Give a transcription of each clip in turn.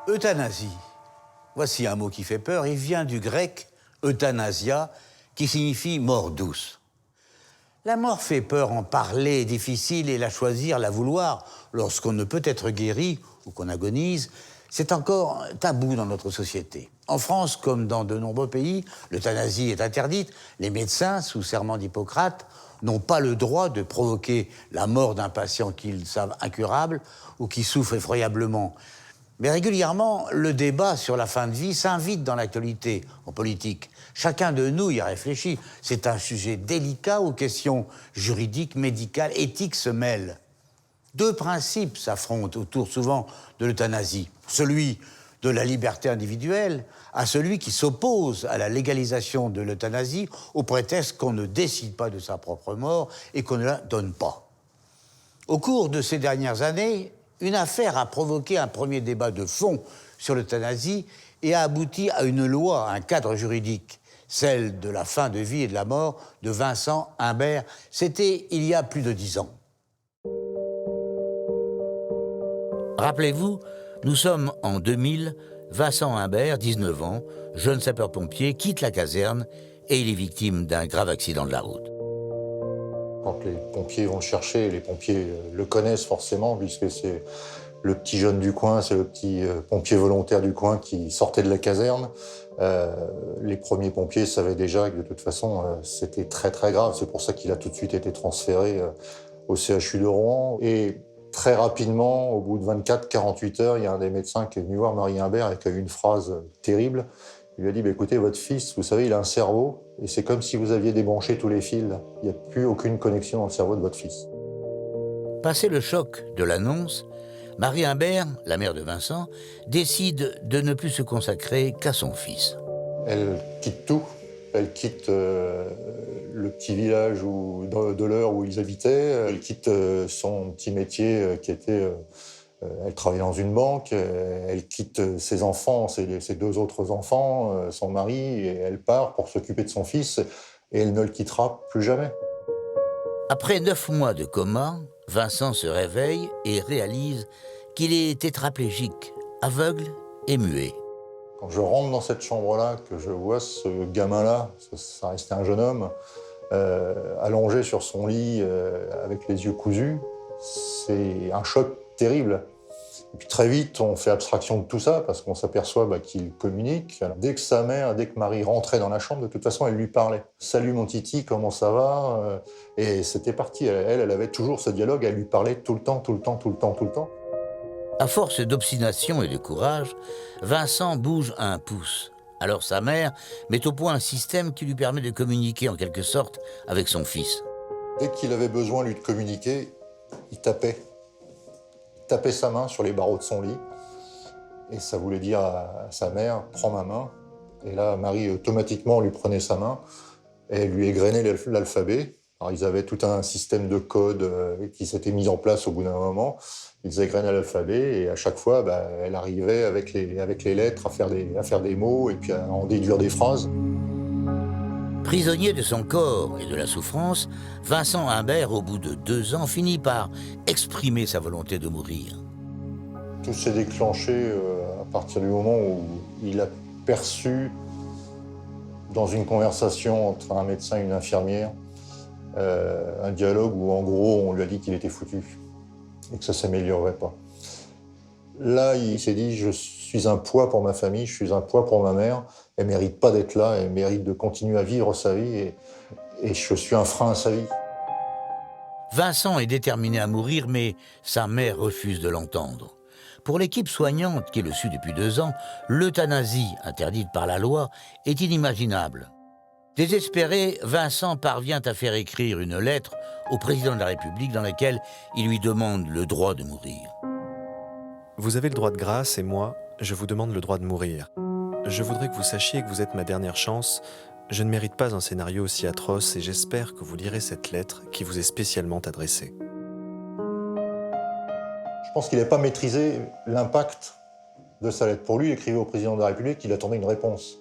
Euthanasie. Voici un mot qui fait peur. Il vient du grec euthanasia, qui signifie mort douce. La mort fait peur, en parler est difficile et la choisir, la vouloir, lorsqu'on ne peut être guéri ou qu'on agonise, c'est encore tabou dans notre société. En France, comme dans de nombreux pays, l'euthanasie est interdite. Les médecins, sous serment d'Hippocrate, n'ont pas le droit de provoquer la mort d'un patient qu'ils savent incurable ou qui souffre effroyablement. Mais régulièrement, le débat sur la fin de vie s'invite dans l'actualité, en politique. Chacun de nous y a réfléchi. C'est un sujet délicat où questions juridiques, médicales, éthiques se mêlent. Deux principes s'affrontent autour souvent de l'euthanasie. Celui de la liberté individuelle à celui qui s'oppose à la légalisation de l'euthanasie au prétexte qu'on ne décide pas de sa propre mort et qu'on ne la donne pas. Au cours de ces dernières années, une affaire a provoqué un premier débat de fond sur l'euthanasie et a abouti à une loi, un cadre juridique, celle de la fin de vie et de la mort de Vincent Imbert. C'était il y a plus de 10 ans. Rappelez-vous, nous sommes en 2000, Vincent Imbert, 19 ans, jeune sapeur-pompier, quitte la caserne et il est victime d'un grave accident de la route. Quand les pompiers vont le chercher, les pompiers le connaissent forcément, puisque c'est le petit jeune du coin, c'est le petit pompier volontaire du coin qui sortait de la caserne. Les premiers pompiers savaient déjà que de toute façon, c'était très très grave. C'est pour ça qu'il a tout de suite été transféré au CHU de Rouen. Et très rapidement, au bout de 24-48 heures, il y a un des médecins qui est venu voir Marie Imbert et qui a eu une phrase terrible. Il lui a dit « Écoutez, votre fils, vous savez, il a un cerveau et c'est comme si vous aviez débranché tous les fils. Il n'y a plus aucune connexion dans le cerveau de votre fils. » Passé le choc de l'annonce, Marie Imbert, la mère de Vincent, décide de ne plus se consacrer qu'à son fils. Elle quitte tout. Elle quitte le petit village de l'heure où ils habitaient. Elle quitte son petit métier qui était... Elle travaille dans une banque, elle quitte ses enfants, ses deux autres enfants, son mari, et elle part pour s'occuper de son fils, et elle ne le quittera plus jamais. Après 9 mois de coma, Vincent se réveille et réalise qu'il est tétraplégique, aveugle et muet. Quand je rentre dans cette chambre-là, que je vois ce gamin-là, ça restait un jeune homme, allongé sur son lit avec les yeux cousus, c'est un choc terrible. Et puis très vite, on fait abstraction de tout ça parce qu'on s'aperçoit qu'il communique. Alors, dès que Marie rentrait dans la chambre, de toute façon, elle lui parlait. « Salut mon titi, comment ça va ?» Et c'était parti. Elle avait toujours ce dialogue, elle lui parlait tout le temps. À force d'obstination et de courage, Vincent bouge un pouce. Alors sa mère met au point un système qui lui permet de communiquer en quelque sorte avec son fils. Dès qu'il avait besoin, lui, de communiquer, il tapait sa main sur les barreaux de son lit. Et ça voulait dire à sa mère, « Prends ma main ». Et là, Marie, automatiquement, lui prenait sa main et elle lui égrenait l'alphabet. Alors, ils avaient tout un système de code qui s'était mis en place au bout d'un moment. Ils égrenaient l'alphabet et à chaque fois, elle arrivait avec les lettres à faire des mots et puis à en déduire des phrases. Prisonnier de son corps et de la souffrance, Vincent Imbert, au bout de 2 ans, finit par exprimer sa volonté de mourir. Tout s'est déclenché à partir du moment où il a perçu, dans une conversation entre un médecin et une infirmière, un dialogue où, en gros, on lui a dit qu'il était foutu et que ça ne s'améliorerait pas. Là, il s'est dit « Je suis un poids pour ma famille, je suis un poids pour ma mère. Elle ne mérite pas d'être là, elle mérite de continuer à vivre sa vie et je suis un frein à sa vie. » Vincent est déterminé à mourir, mais sa mère refuse de l'entendre. Pour l'équipe soignante qui le suit depuis 2 ans, l'euthanasie, interdite par la loi, est inimaginable. Désespéré, Vincent parvient à faire écrire une lettre au président de la République dans laquelle il lui demande le droit de mourir. Vous avez le droit de grâce et moi, je vous demande le droit de mourir. Je voudrais que vous sachiez que vous êtes ma dernière chance. Je ne mérite pas un scénario aussi atroce et j'espère que vous lirez cette lettre qui vous est spécialement adressée. Je pense qu'il n'avait pas maîtrisé l'impact de sa lettre. Pour lui, il écrivait au président de la République qu'il attendait une réponse.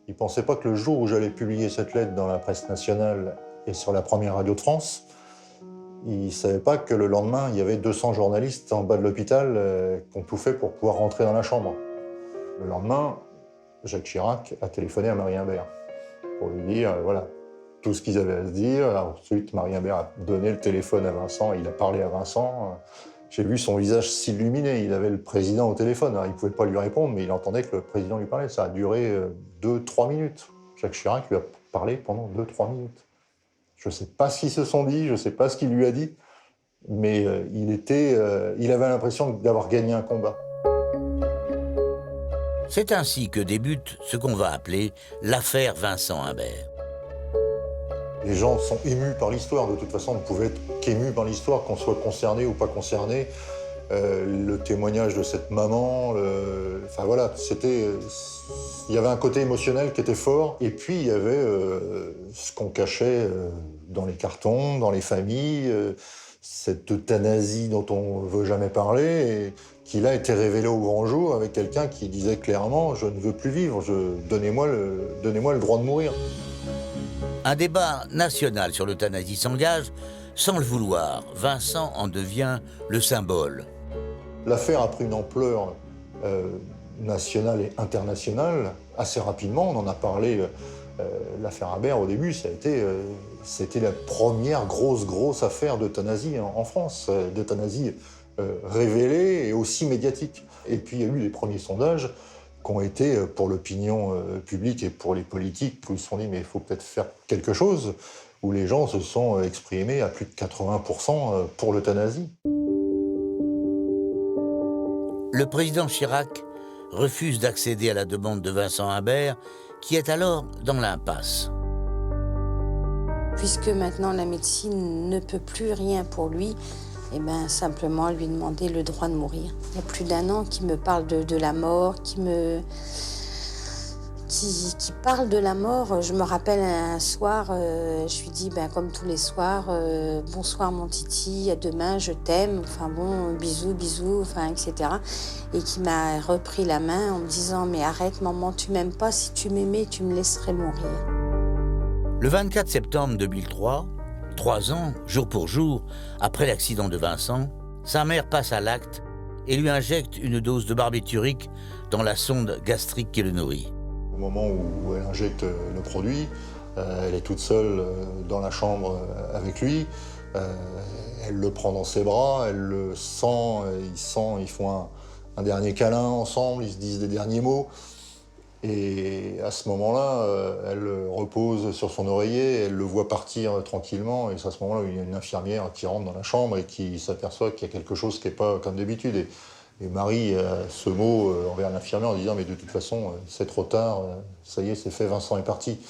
Il ne pensait pas que le jour où j'allais publier cette lettre dans la presse nationale et sur la première radio de France, il ne savait pas que le lendemain, il y avait 200 journalistes en bas de l'hôpital qui ont tout fait pour pouvoir rentrer dans la chambre. Le lendemain, Jacques Chirac a téléphoné à Marie Imbert pour lui dire, voilà, tout ce qu'ils avaient à se dire. Ensuite, Marie Imbert a donné le téléphone à Vincent, il a parlé à Vincent. J'ai vu son visage s'illuminer, il avait le président au téléphone. Alors, il ne pouvait pas lui répondre, mais il entendait que le président lui parlait. Ça a duré 2-3 minutes. Jacques Chirac lui a parlé pendant 2-3 minutes. Je ne sais pas ce qu'ils se sont dit, je ne sais pas ce qu'il lui a dit, mais il avait l'impression d'avoir gagné un combat. C'est ainsi que débute ce qu'on va appeler l'affaire Vincent Imbert. Les gens sont émus par l'histoire. De toute façon, on ne pouvait être qu'ému par l'histoire, qu'on soit concerné ou pas concerné. Le témoignage de cette maman, enfin voilà, il y avait un côté émotionnel qui était fort. Et puis, il y avait ce qu'on cachait dans les cartons, dans les familles, cette euthanasie dont on ne veut jamais parler, et qui là était révélée au grand jour avec quelqu'un qui disait clairement « Je ne veux plus vivre, donnez-moi le droit de mourir ». Un débat national sur l'euthanasie s'engage. Sans le vouloir, Vincent en devient le symbole. L'affaire a pris une ampleur nationale et internationale assez rapidement. On en a parlé, l'affaire Imbert au début, c'était la première grosse affaire d'euthanasie en France, d'euthanasie révélée et aussi médiatique. Et puis il y a eu les premiers sondages qui ont été pour l'opinion publique et pour les politiques, où ils se sont dit mais il faut peut-être faire quelque chose, où les gens se sont exprimés à plus de 80% pour l'euthanasie. Le président Chirac refuse d'accéder à la demande de Vincent Imbert, qui est alors dans l'impasse. Puisque maintenant la médecine ne peut plus rien pour lui, eh ben, simplement lui demander le droit de mourir. Il y a plus d'1 an qu'il me parle de la mort, qui parle de la mort. Je me rappelle un soir, je lui dis, ben, comme tous les soirs, bonsoir mon titi, à demain, je t'aime, enfin bon, bisous, enfin, etc. Et qui m'a repris la main en me disant, mais arrête maman, tu m'aimes pas, si tu m'aimais, tu me laisserais mourir. Le 24 septembre 2003, 3 ans, jour pour jour, après l'accident de Vincent, sa mère passe à l'acte et lui injecte une dose de barbiturique dans la sonde gastrique qui le nourrit. Au moment où elle injecte le produit, elle est toute seule dans la chambre avec lui. Elle le prend dans ses bras, elle le sent, ils font un dernier câlin ensemble, ils se disent des derniers mots. Et à ce moment-là, elle repose sur son oreiller, elle le voit partir tranquillement. Et c'est à ce moment-là où il y a une infirmière qui rentre dans la chambre et qui s'aperçoit qu'il y a quelque chose qui n'est pas comme d'habitude. Et Marie a ce mot envers l'infirmière en disant « mais de toute façon, c'est trop tard, ça y est, c'est fait, Vincent est parti ».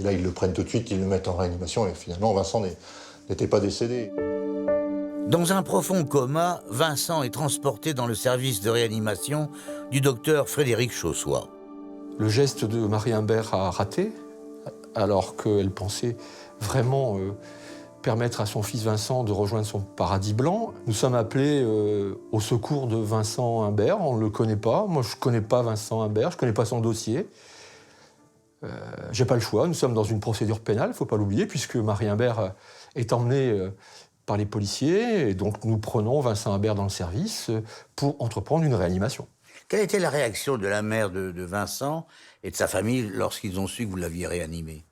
Et là, ils le prennent tout de suite, ils le mettent en réanimation et finalement, Vincent n'était pas décédé. Dans un profond coma, Vincent est transporté dans le service de réanimation du docteur Frédéric Chaussois. Le geste de Marie Imbert a raté, alors qu'elle pensait vraiment permettre à son fils Vincent de rejoindre son paradis blanc. Nous sommes appelés au secours de Vincent Imbert, on ne le connaît pas. Moi, je ne connais pas Vincent Imbert, je ne connais pas son dossier. J'ai pas le choix, nous sommes dans une procédure pénale, il ne faut pas l'oublier, puisque Marie Imbert est emmenée par les policiers, et donc nous prenons Vincent Imbert dans le service pour entreprendre une réanimation. Quelle était la réaction de la mère de Vincent et de sa famille lorsqu'ils ont su que vous l'aviez réanimé?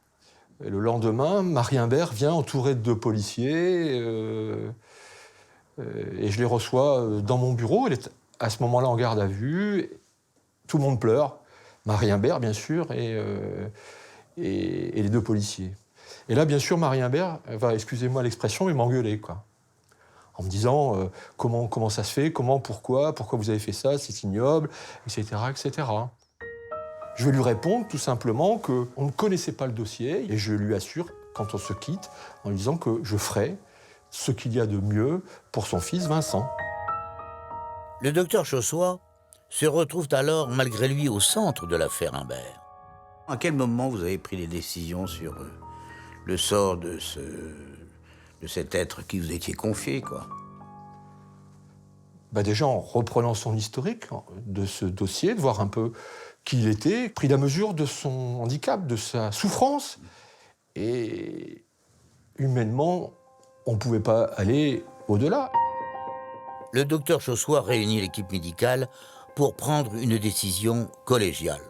Et le lendemain, Marie Imbert vient entourée de 2 policiers et je les reçois dans mon bureau. Elle est à ce moment-là en garde à vue. Tout le monde pleure. Marie Imbert, bien sûr, et les 2 policiers. Et là, bien sûr, Marie Imbert va, excusez-moi l'expression, mais m'engueuler, quoi. En me disant comment ça se fait, pourquoi vous avez fait ça, c'est ignoble, etc., etc. Je vais lui répondre tout simplement qu'on ne connaissait pas le dossier et je lui assure, quand on se quitte, en lui disant que je ferai ce qu'il y a de mieux pour son fils Vincent. Le docteur Chaussois se retrouve alors, malgré lui, au centre de l'affaire Imbert. À quel moment vous avez pris les décisions sur le sort de cet être qui vous étiez confié, quoi? Déjà en reprenant son historique de ce dossier, de voir un peu qui il était, pris la mesure de son handicap, de sa souffrance. Et humainement, on ne pouvait pas aller au-delà. Le docteur Chaussois réunit l'équipe médicale pour prendre une décision collégiale.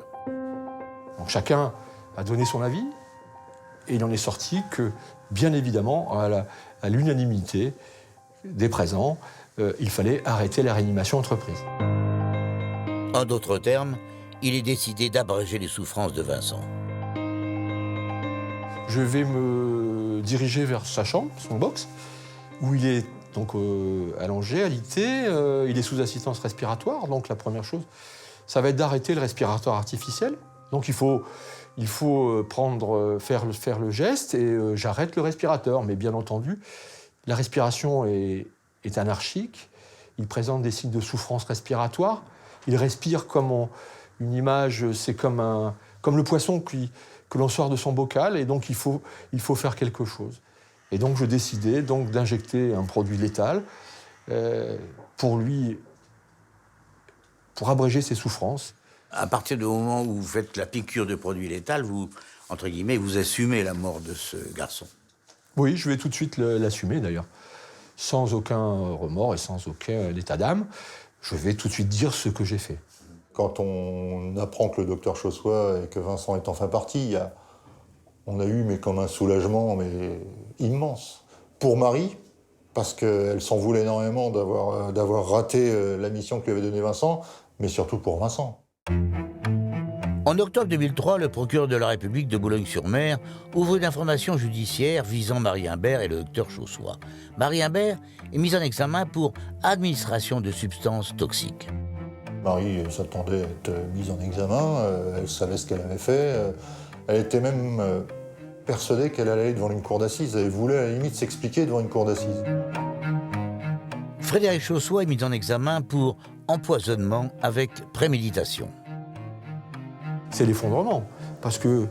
Donc chacun a donné son avis et il en est sorti que, bien évidemment, à l'unanimité des présents, il fallait arrêter la réanimation entreprise. En d'autres termes, il est décidé d'abréger les souffrances de Vincent. Je vais me diriger vers sa chambre, son box, où il est donc allongé, alité, il est sous assistance respiratoire. Donc la première chose, ça va être d'arrêter le respiratoire artificiel. Donc il faut faire le geste et j'arrête le respirateur. Mais bien entendu, la respiration est anarchique. Il présente des signes de souffrance respiratoire. Il respire comme une image, c'est comme le poisson que l'on sort de son bocal. Et donc il faut faire quelque chose. Et donc je décidais donc d'injecter un produit létal pour abréger ses souffrances. À partir du moment où vous faites la piqûre de produit létal, vous, entre guillemets, vous assumez la mort de ce garçon. Oui, je vais tout de suite l'assumer d'ailleurs. Sans aucun remords et sans aucun état d'âme. Je vais tout de suite dire ce que j'ai fait. Quand on apprend que le docteur Chaussois et que Vincent est enfin parti, on a eu mais comme un soulagement mais immense. Pour Marie, parce qu'elle s'en voulait énormément d'avoir raté la mission que lui avait donnée Vincent, mais surtout pour Vincent. En octobre 2003, le procureur de la République de Boulogne-sur-Mer ouvre une information judiciaire visant Marie Imbert et le docteur Chaussois. Marie Imbert est mise en examen pour administration de substances toxiques. Marie s'attendait à être mise en examen, elle savait ce qu'elle avait fait, elle était même persuadée qu'elle allait aller devant une cour d'assises, elle voulait à la limite s'expliquer devant une cour d'assises. Frédéric Chaussois est mis en examen pour empoisonnement avec préméditation. C'est l'effondrement. Parce que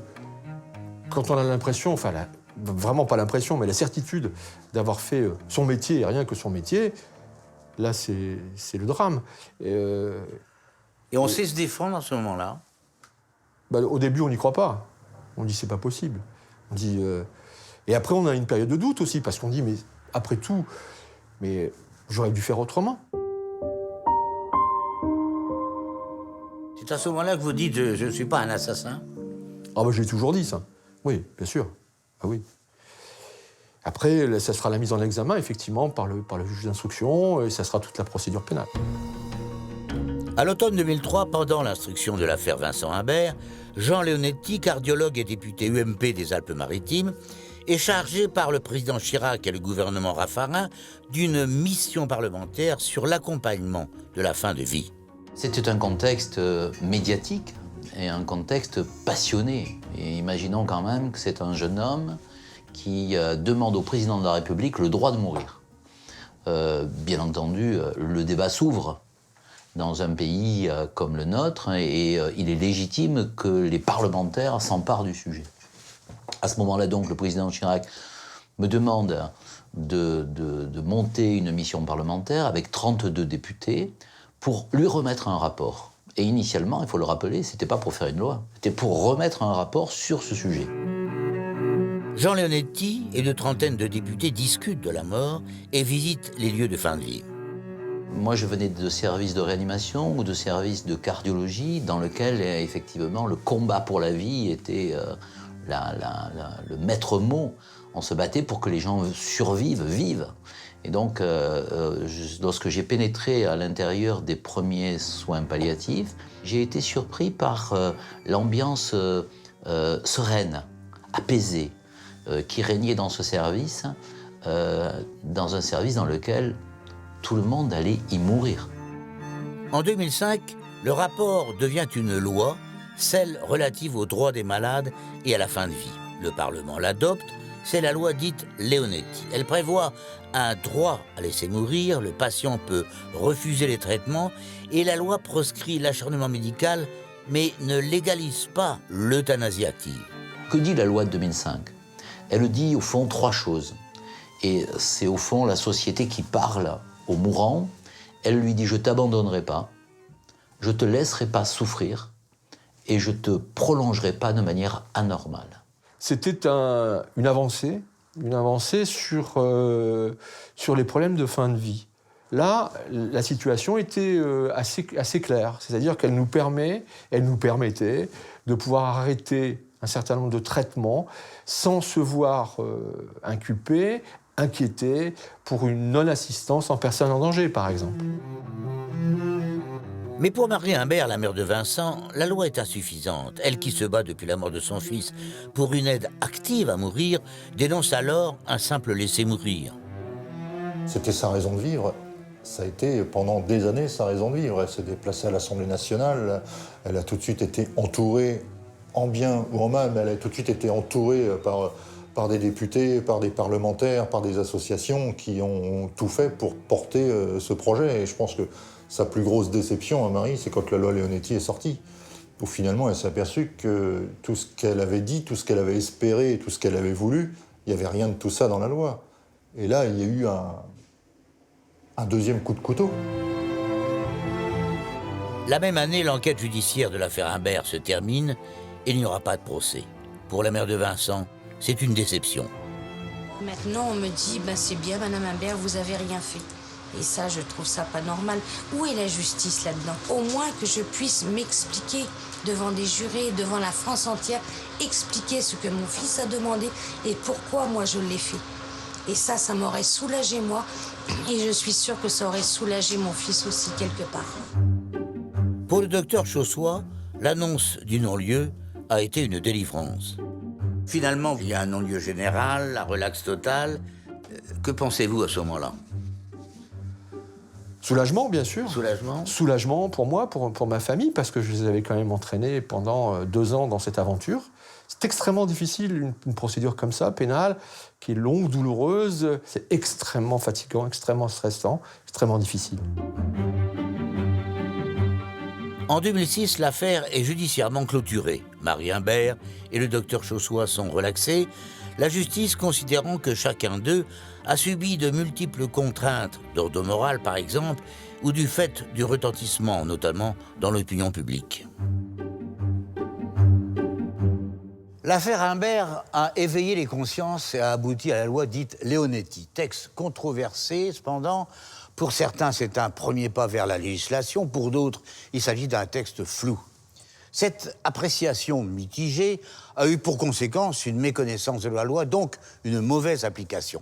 quand on a l'impression, vraiment pas l'impression, mais la certitude d'avoir fait son métier et rien que son métier, là, c'est le drame. Et on sait se défendre à ce moment-là? Au début, on n'y croit pas. On dit, c'est pas possible. On dit, et après, on a une période de doute aussi, parce qu'on dit, mais après tout, mais j'aurais dû faire autrement. C'est à ce moment-là que vous dites « je ne suis pas un assassin ». J'ai toujours dit ça. Oui, bien sûr. Ah oui. Après, ça sera la mise en examen, effectivement, par le juge d'instruction, et ça sera toute la procédure pénale. À l'automne 2003, pendant l'instruction de l'affaire Vincent Imbert, Jean Leonetti, cardiologue et député UMP des Alpes-Maritimes, est chargé par le président Chirac et le gouvernement Raffarin d'une mission parlementaire sur l'accompagnement de la fin de vie. C'était un contexte médiatique et un contexte passionné. Et imaginons quand même que c'est un jeune homme qui demande au président de la République le droit de mourir. Bien entendu, le débat s'ouvre dans un pays comme le nôtre et il est légitime que les parlementaires s'emparent du sujet. À ce moment-là, donc, le président Chirac me demande de monter une mission parlementaire avec 32 députés pour lui remettre un rapport. Et initialement, il faut le rappeler, c'était pas pour faire une loi, c'était pour remettre un rapport sur ce sujet. Jean Leonetti et une trentaine de députés discutent de la mort et visitent les lieux de fin de vie. Moi, je venais de services de réanimation ou de services de cardiologie dans lequel, effectivement, le combat pour la vie était le maître mot. On se battait pour que les gens vivent. Et donc, lorsque j'ai pénétré à l'intérieur des premiers soins palliatifs, j'ai été surpris par l'ambiance sereine, apaisée, qui régnait dans ce service, dans un service dans lequel tout le monde allait y mourir. En 2005, le rapport devient une loi, celle relative aux droits des malades et à la fin de vie. Le Parlement l'adopte, c'est la loi dite Leonetti. Elle prévoit un droit à laisser mourir, le patient peut refuser les traitements et la loi proscrit l'acharnement médical mais ne légalise pas l'euthanasie active. Que dit la loi de 2005 ? Elle dit au fond 3 choses. Et c'est au fond la société qui parle au mourant. Elle lui dit « je t'abandonnerai pas, je te laisserai pas souffrir et je te prolongerai pas de manière anormale ». C'était une avancée sur les problèmes de fin de vie. Là, la situation était assez claire. C'est-à-dire qu'elle nous permettait de pouvoir arrêter un certain nombre de traitements sans se voir inculpé, inquiété pour une non-assistance en personne en danger, par exemple. Mais pour Marie Imbert, la mère de Vincent, la loi est insuffisante. Elle qui se bat depuis la mort de son fils pour une aide active à mourir, dénonce alors un simple laisser mourir. C'était sa raison de vivre. Ça a été pendant des années sa raison de vivre. Elle s'est déplacée à l'Assemblée nationale. Elle a tout de suite été entourée, en bien ou en mal, mais elle a tout de suite été entourée par des députés, par des parlementaires, par des associations qui ont tout fait pour porter ce projet. Et je pense que sa plus grosse déception à Marie, c'est quand la loi Leonetti est sortie, où finalement elle s'est aperçue que tout ce qu'elle avait dit, tout ce qu'elle avait espéré et tout ce qu'elle avait voulu, il n'y avait rien de tout ça dans la loi. Et là, il y a eu un deuxième coup de couteau. La même année, l'enquête judiciaire de l'affaire Imbert se termine et il n'y aura pas de procès. Pour la mère de Vincent, c'est une déception. Maintenant, on me dit, c'est bien, Madame Imbert, vous avez rien fait. Et ça, je trouve ça pas normal. Où est la justice là-dedans? Au moins que je puisse m'expliquer devant des jurés, devant la France entière, expliquer ce que mon fils a demandé et pourquoi moi je l'ai fait. Et ça m'aurait soulagé moi, et je suis sûre que ça aurait soulagé mon fils aussi quelque part. Pour le docteur Chaussois, l'annonce du non-lieu a été une délivrance. Finalement, il y a un non-lieu général, un relax total. Que pensez-vous à ce moment-là? Soulagement, bien sûr. Soulagement. Soulagement pour moi, pour ma famille, parce que je les avais quand même entraînés pendant 2 ans dans cette aventure. C'est extrêmement difficile, une procédure comme ça, pénale, qui est longue, douloureuse. C'est extrêmement fatigant, extrêmement stressant, extrêmement difficile. En 2006, l'affaire est judiciairement clôturée. Marie Imbert et le docteur Chaussois sont relaxés, la justice considérant que chacun d'eux a subi de multiples contraintes, d'ordre moral par exemple, ou du fait du retentissement, notamment dans l'opinion publique. L'affaire Imbert a éveillé les consciences et a abouti à la loi dite Leonetti. Texte controversé, cependant, pour certains c'est un premier pas vers la législation, pour d'autres il s'agit d'un texte flou. Cette appréciation mitigée a eu pour conséquence une méconnaissance de la loi, donc une mauvaise application.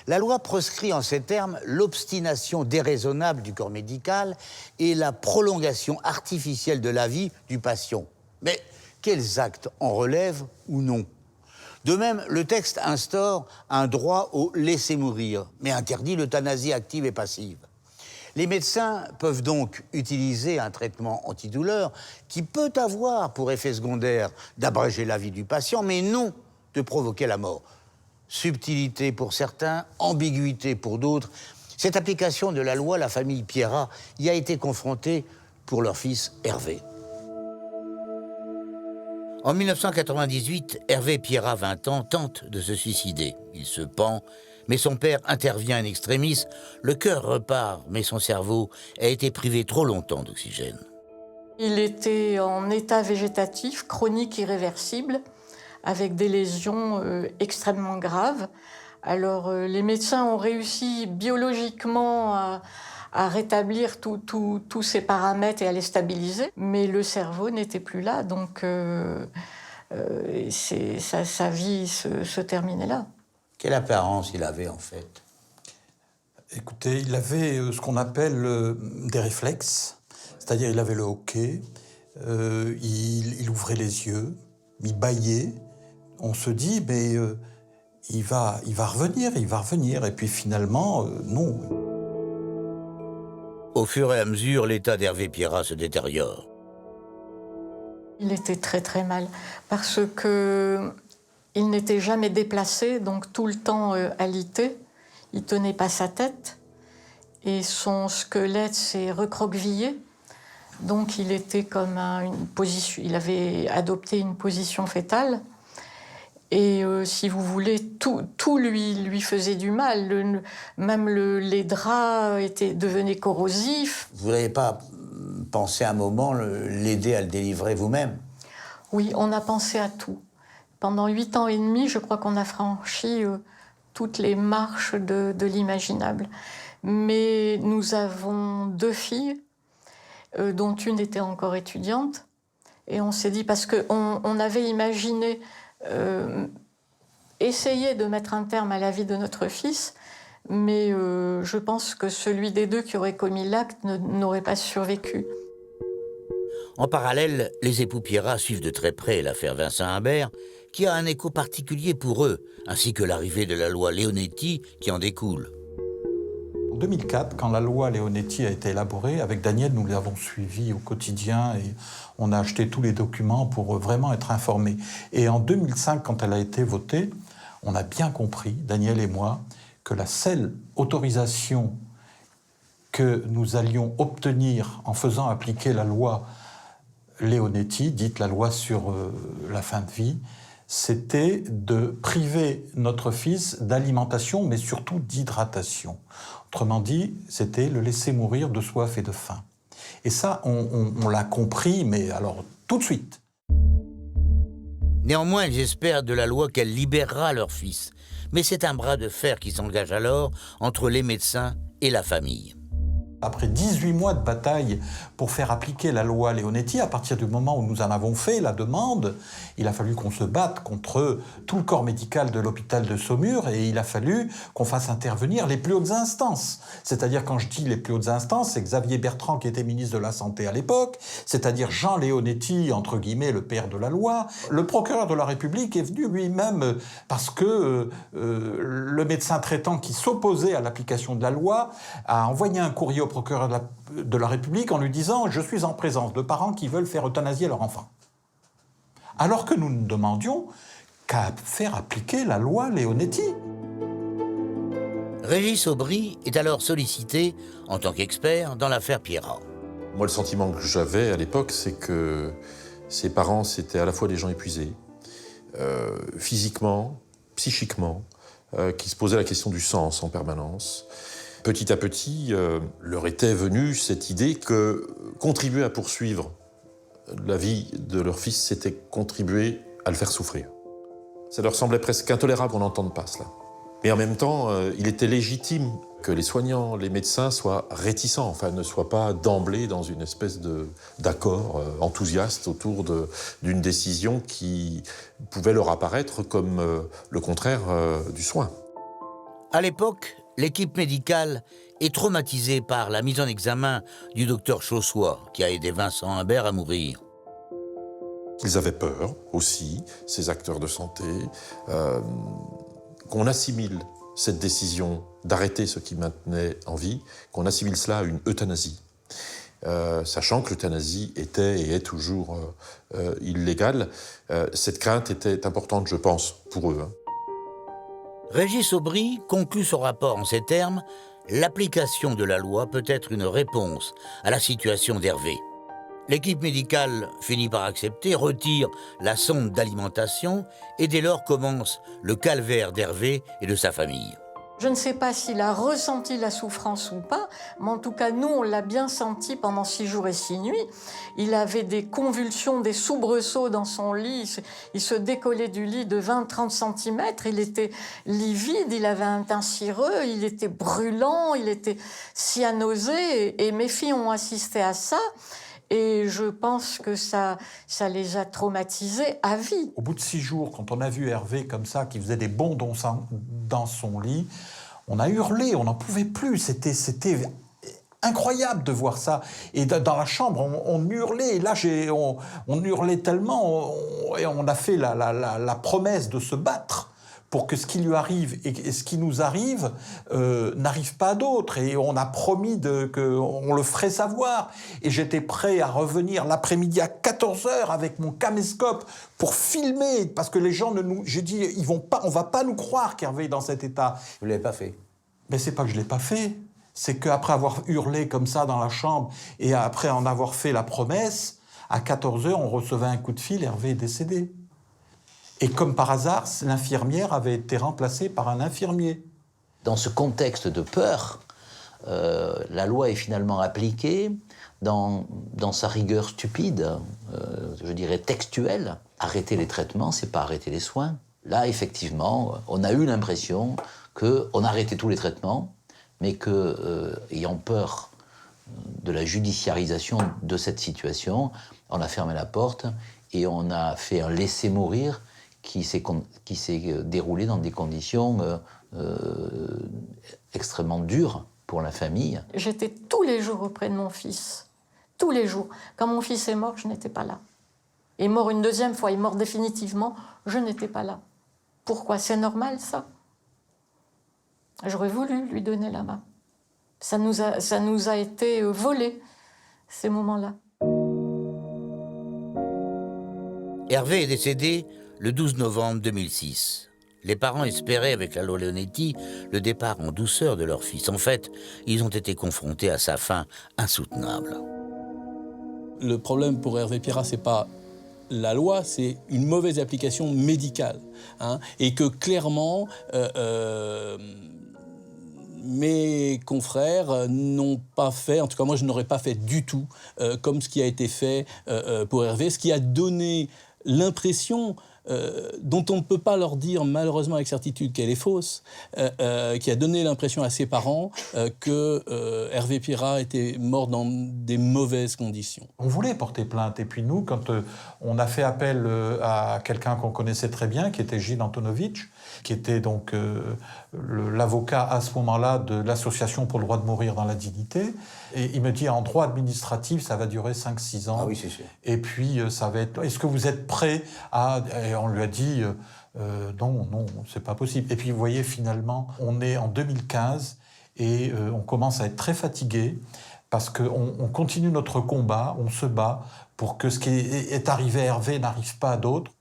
La loi proscrit en ces termes l'obstination déraisonnable du corps médical et la prolongation artificielle de la vie du patient. Mais quels actes en relèvent ou non? De même, le texte instaure un droit au laisser mourir, mais interdit l'euthanasie active et passive. Les médecins peuvent donc utiliser un traitement antidouleur qui peut avoir pour effet secondaire d'abréger la vie du patient, mais non de provoquer la mort. Subtilité pour certains, ambiguïté pour d'autres. Cette application de la loi, la famille Pierrat y a été confrontée pour leur fils Hervé. En 1998, Hervé Pierrat, 20 ans, tente de se suicider. Il se pend, mais son père intervient in extremis. Le cœur repart, mais son cerveau a été privé trop longtemps d'oxygène. Il était en état végétatif, chronique irréversible, avec des lésions extrêmement graves. Alors, les médecins ont réussi biologiquement à rétablir tous ces paramètres et à les stabiliser, mais le cerveau n'était plus là, donc sa vie se terminait là. Quelle apparence il avait en fait? Écoutez, il avait ce qu'on appelle des réflexes, c'est-à-dire il avait le hoquet, il ouvrait les yeux, il bâillait. On se dit, mais il va revenir, et puis finalement, non. Au fur et à mesure, l'état d'Hervé Pierrat se détériore. Il était très très mal, parce que il n'était jamais déplacé, donc tout le temps alité. Il tenait pas sa tête, et son squelette s'est recroquevillé. Donc il était comme il avait adopté une position fétale. Et si vous voulez, tout lui faisait du mal. Même les draps devenaient corrosifs. Vous n'avez pas pensé un moment l'aider à le délivrer vous-même? Oui, on a pensé à tout. Pendant 8 ans et demi, je crois qu'on a franchi toutes les marches de l'imaginable. Mais nous avons 2 filles, dont une était encore étudiante. Et on s'est dit, parce qu'on avait imaginé essayer de mettre un terme à la vie de notre fils, mais je pense que celui des 2 qui aurait commis l'acte n'aurait pas survécu. En parallèle, les époux Pierrat suivent de très près l'affaire Vincent Humbert, qui a un écho particulier pour eux, ainsi que l'arrivée de la loi Leonetti qui en découle. En 2004, quand la loi Leonetti a été élaborée, avec Daniel, nous l'avons suivie au quotidien et on a acheté tous les documents pour vraiment être informés. Et en 2005, quand elle a été votée, on a bien compris, Daniel et moi, que la seule autorisation que nous allions obtenir en faisant appliquer la loi Leonetti, dite la loi sur la fin de vie, c'était de priver notre fils d'alimentation, mais surtout d'hydratation. Autrement dit, c'était le laisser mourir de soif et de faim. Et ça, on l'a compris, mais alors tout de suite. Néanmoins, ils espèrent de la loi qu'elle libérera leur fils. Mais c'est un bras de fer qui s'engage alors entre les médecins et la famille. Après 18 mois de bataille pour faire appliquer la loi Leonetti, à partir du moment où nous en avons fait la demande, il a fallu qu'on se batte contre tout le corps médical de l'hôpital de Saumur et il a fallu qu'on fasse intervenir les plus hautes instances. C'est-à-dire, quand je dis les plus hautes instances, c'est Xavier Bertrand qui était ministre de la Santé à l'époque, c'est-à-dire Jean Leonetti, entre guillemets, le père de la loi. Le procureur de la République est venu lui-même parce que le médecin traitant qui s'opposait à l'application de la loi a envoyé un courrier au procureur de la République en lui disant « Je suis en présence de parents qui veulent faire euthanasier leur enfant ». Alors que nous ne demandions qu'à faire appliquer la loi Leonetti. Régis Aubry est alors sollicité en tant qu'expert dans l'affaire Pierrat. Moi, le sentiment que j'avais à l'époque, c'est que ces parents, c'était à la fois des gens épuisés, physiquement, psychiquement, qui se posaient la question du sens en permanence. Petit à petit, leur était venue cette idée que contribuer à poursuivre la vie de leur fils, c'était contribuer à le faire souffrir. Ça leur semblait presque intolérable qu'on n'entende pas cela. Mais en même temps, il était légitime que les soignants, les médecins soient réticents, enfin ne soient pas d'emblée dans une espèce d'accord enthousiaste autour d'une décision qui pouvait leur apparaître comme le contraire du soin. À l'époque, l'équipe médicale est traumatisée par la mise en examen du docteur Chaussois, qui a aidé Vincent Humbert à mourir. Ils avaient peur aussi, ces acteurs de santé, qu'on assimile cette décision d'arrêter ce qui maintenait en vie, qu'on assimile cela à une euthanasie. Sachant que l'euthanasie était et est toujours illégale, cette crainte était importante, je pense, pour eux. Régis Aubry conclut son rapport en ces termes « L'application de la loi peut être une réponse à la situation d'Hervé ». L'équipe médicale finit par accepter, retire la sonde d'alimentation et dès lors commence le calvaire d'Hervé et de sa famille. Je ne sais pas s'il a ressenti la souffrance ou pas, mais en tout cas, nous, on l'a bien senti pendant 6 jours et 6 nuits. Il avait des convulsions, des soubresauts dans son lit. Il se décollait du lit de 20-30 cm. Il était livide, il avait un teint cireux, il était brûlant, il était cyanosé. Et mes filles ont assisté à ça. Et je pense que ça les a traumatisés à vie. Au bout de 6 jours, quand on a vu Hervé comme ça, qui faisait des bonds dans son lit, on a hurlé, on n'en pouvait plus. C'était incroyable de voir ça. Et dans la chambre, on hurlait. Et là, on hurlait tellement, et on a fait la promesse de se battre pour que ce qui lui arrive et ce qui nous arrive n'arrive pas à d'autres. Et on a promis qu'on le ferait savoir. Et j'étais prêt à revenir l'après-midi à 14h avec mon caméscope pour filmer, parce que les gens j'ai dit, on va pas nous croire qu'Hervé est dans cet état. Vous l'avez pas fait? Mais c'est pas que je l'ai pas fait. C'est qu'après avoir hurlé comme ça dans la chambre et après en avoir fait la promesse, à 14h, on recevait un coup de fil, Hervé est décédé. Et comme par hasard, l'infirmière avait été remplacée par un infirmier. Dans ce contexte de peur, la loi est finalement appliquée dans sa rigueur stupide, je dirais textuelle. Arrêter les traitements, c'est pas arrêter les soins. Là, effectivement, on a eu l'impression qu'on arrêtait tous les traitements, mais que, ayant peur de la judiciarisation de cette situation, on a fermé la porte et on a fait un laisser-mourir qui s'est déroulé dans des conditions extrêmement dures pour la famille. J'étais tous les jours auprès de mon fils. Tous les jours. Quand mon fils est mort, je n'étais pas là. Il est mort une deuxième fois, il est mort définitivement, je n'étais pas là. Pourquoi? C'est normal, ça? J'aurais voulu lui donner la main. Ça nous a été volé, ces moments-là. Hervé est décédé le 12 novembre 2006. Les parents espéraient, avec la loi Leonetti, le départ en douceur de leur fils. En fait, ils ont été confrontés à sa fin insoutenable. Le problème pour Hervé Pierrat, c'est pas la loi, c'est une mauvaise application médicale. Et que clairement, mes confrères n'ont pas fait, en tout cas moi je n'aurais pas fait du tout, comme ce qui a été fait pour Hervé, ce qui a donné l'impression dont on ne peut pas leur dire malheureusement avec certitude qu'elle est fausse, qui a donné l'impression à ses parents que Hervé Pierrat était mort dans des mauvaises conditions. On voulait porter plainte, et puis nous, quand on a fait appel à quelqu'un qu'on connaissait très bien, qui était Gilles Antonovitch, qui était donc l'avocat à ce moment-là de l'Association pour le droit de mourir dans la dignité, et il me dit, en droit administratif, ça va durer 5-6 ans. Ah oui, c'est sûr. Et puis, ça va être... Est-ce que vous êtes prêt à... Et on lui a dit, non, c'est pas possible. Et puis, vous voyez, finalement, on est en 2015, et on commence à être très fatigué, parce qu'on continue notre combat, on se bat pour que ce qui est arrivé à Hervé n'arrive pas à d'autres.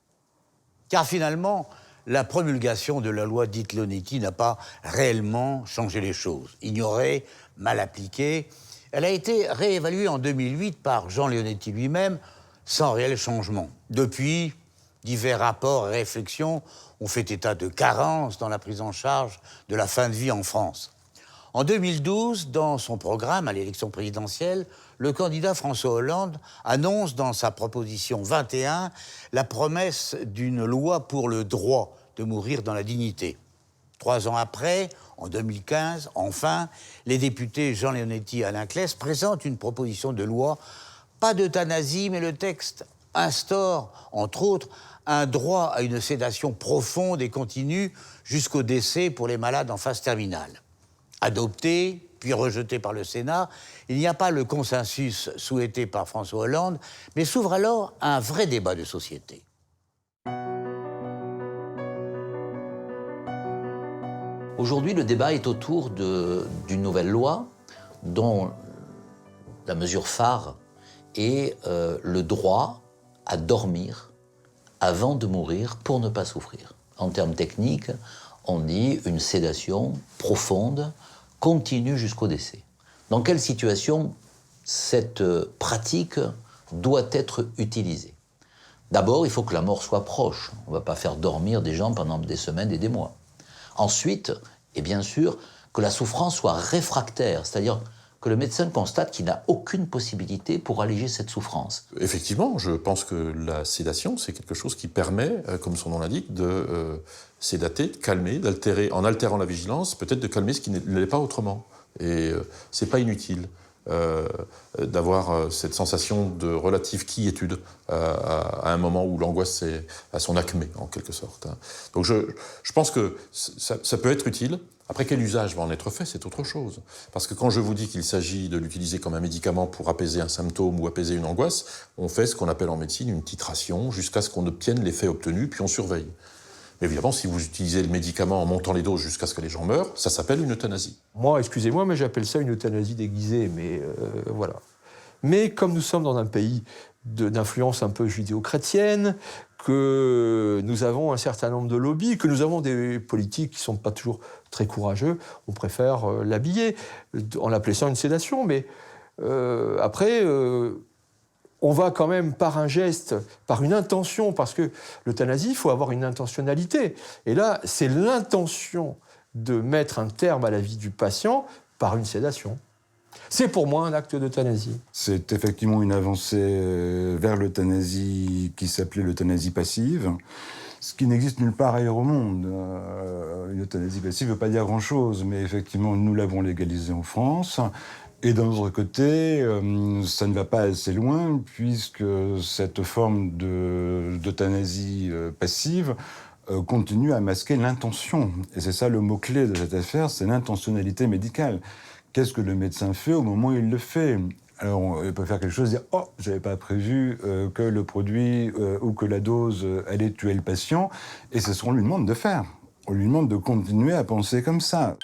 Car finalement, la promulgation de la loi dite Leonetti n'a pas réellement changé les choses. Ignorée, mal appliquée, elle a été réévaluée en 2008 par Jean Leonetti lui-même, sans réel changement. Depuis, divers rapports et réflexions ont fait état de carences dans la prise en charge de la fin de vie en France. En 2012, dans son programme à l'élection présidentielle, le candidat François Hollande annonce dans sa proposition 21 la promesse d'une loi pour le droit de mourir dans la dignité. 3 ans après, en 2015, enfin, les députés Jean Leonetti et Alain Claes présentent une proposition de loi, pas d'euthanasie, mais le texte instaure, entre autres, un droit à une sédation profonde et continue jusqu'au décès pour les malades en phase terminale. Adopté, puis rejeté par le Sénat, il n'y a pas le consensus souhaité par François Hollande, mais s'ouvre alors un vrai débat de société. Aujourd'hui, le débat est autour d'une nouvelle loi dont la mesure phare est le droit à dormir avant de mourir pour ne pas souffrir. En termes techniques, on dit une sédation profonde, continue jusqu'au décès. Dans quelle situation cette pratique doit être utilisée? D'abord, il faut que la mort soit proche. On ne va pas faire dormir des gens pendant des semaines et des mois. Ensuite, et bien sûr, que la souffrance soit réfractaire, c'est-à-dire que le médecin constate qu'il n'a aucune possibilité pour alléger cette souffrance. Effectivement, je pense que la sédation, c'est quelque chose qui permet, comme son nom l'indique, de sédater, de calmer, d'altérer, en altérant la vigilance, peut-être de calmer ce qui ne l'est pas autrement. Et c'est pas inutile d'avoir cette sensation de relative quiétude à un moment où l'angoisse est à son acmé, en quelque sorte. Donc je pense que ça peut être utile. Après, quel usage va en être fait, c'est autre chose. Parce que quand je vous dis qu'il s'agit de l'utiliser comme un médicament pour apaiser un symptôme ou apaiser une angoisse, on fait ce qu'on appelle en médecine une titration jusqu'à ce qu'on obtienne l'effet obtenu, puis on surveille. Mais évidemment, si vous utilisez le médicament en montant les doses jusqu'à ce que les gens meurent, ça s'appelle une euthanasie. Moi, excusez-moi, mais j'appelle ça une euthanasie déguisée, mais voilà. Mais comme nous sommes dans un pays d'influence un peu judéo-chrétienne, que nous avons un certain nombre de lobbies, que nous avons des politiques qui ne sont pas toujours très courageux, on préfère l'habiller en l'appelant une sédation. Mais après, on va quand même par un geste, par une intention, parce que l'euthanasie, il faut avoir une intentionnalité. Et là, c'est l'intention de mettre un terme à la vie du patient par une sédation. C'est pour moi un acte d'euthanasie. C'est effectivement une avancée vers l'euthanasie qui s'appelait l'euthanasie passive. ce qui n'existe nulle part ailleurs au monde. Une euthanasie passive ne veut pas dire grand-chose, mais effectivement, nous l'avons légalisée en France. Et d'un autre côté, ça ne va pas assez loin, puisque cette forme d'euthanasie passive continue à masquer l'intention. Et c'est ça le mot-clé de cette affaire, c'est l'intentionnalité médicale. Qu'est-ce que le médecin fait au moment où il le fait ? Alors, il peut faire quelque chose, dire « Oh, je n'avais pas prévu que le produit ou que la dose allait tuer le patient », et c'est ce qu'on lui demande de faire. On lui demande de continuer à penser comme ça.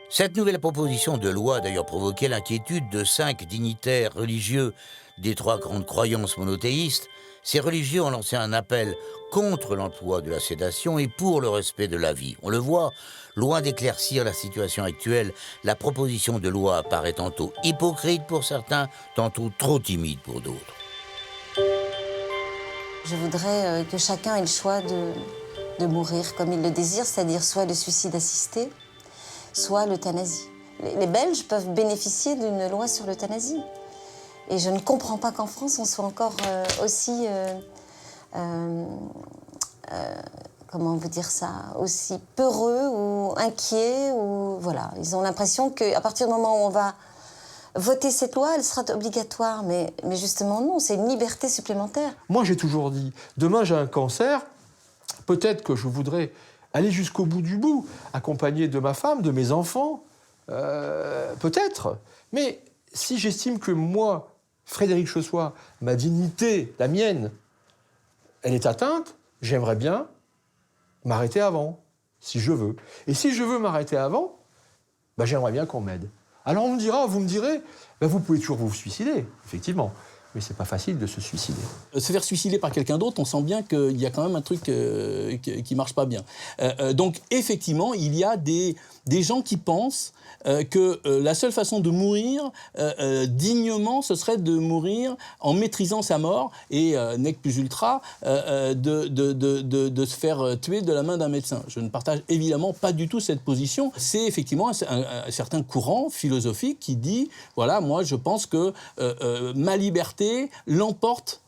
Cette nouvelle proposition de loi a d'ailleurs provoqué l'inquiétude de 5 dignitaires religieux des 3 grandes croyances monothéistes. Ces religieux ont lancé un appel contre l'emploi de la sédation et pour le respect de la vie. On le voit, loin d'éclaircir la situation actuelle, la proposition de loi apparaît tantôt hypocrite pour certains, tantôt trop timide pour d'autres. Je voudrais que chacun ait le choix de mourir comme il le désire, c'est-à-dire soit le suicide assisté, soit l'euthanasie. Les Belges peuvent bénéficier d'une loi sur l'euthanasie. Et je ne comprends pas qu'en France, on soit encore aussi... comment vous dire ça, aussi peureux ou inquiets, ou voilà. Ils ont l'impression qu'à partir du moment où on va voter cette loi, elle sera obligatoire. Mais justement, non, c'est une liberté supplémentaire. Moi, j'ai toujours dit, demain j'ai un cancer, peut-être que je voudrais aller jusqu'au bout du bout, accompagné de ma femme, de mes enfants, peut-être. Mais si j'estime que moi, Frédéric Chossois, ma dignité, la mienne, elle est atteinte, j'aimerais bien m'arrêter avant, si je veux. Et si je veux m'arrêter avant, ben j'aimerais bien qu'on m'aide. Alors vous me direz, ben vous pouvez toujours vous suicider, effectivement. Mais c'est pas facile de se suicider. Se faire suicider par quelqu'un d'autre, on sent bien qu'il y a quand même un truc qui marche pas bien. Donc effectivement, il y a des gens qui pensent que la seule façon de mourir dignement, ce serait de mourir en maîtrisant sa mort et, nec plus ultra, de se faire tuer de la main d'un médecin. Je ne partage évidemment pas du tout cette position. C'est effectivement un certain courant philosophique qui dit, voilà, moi je pense que ma liberté l'emporte,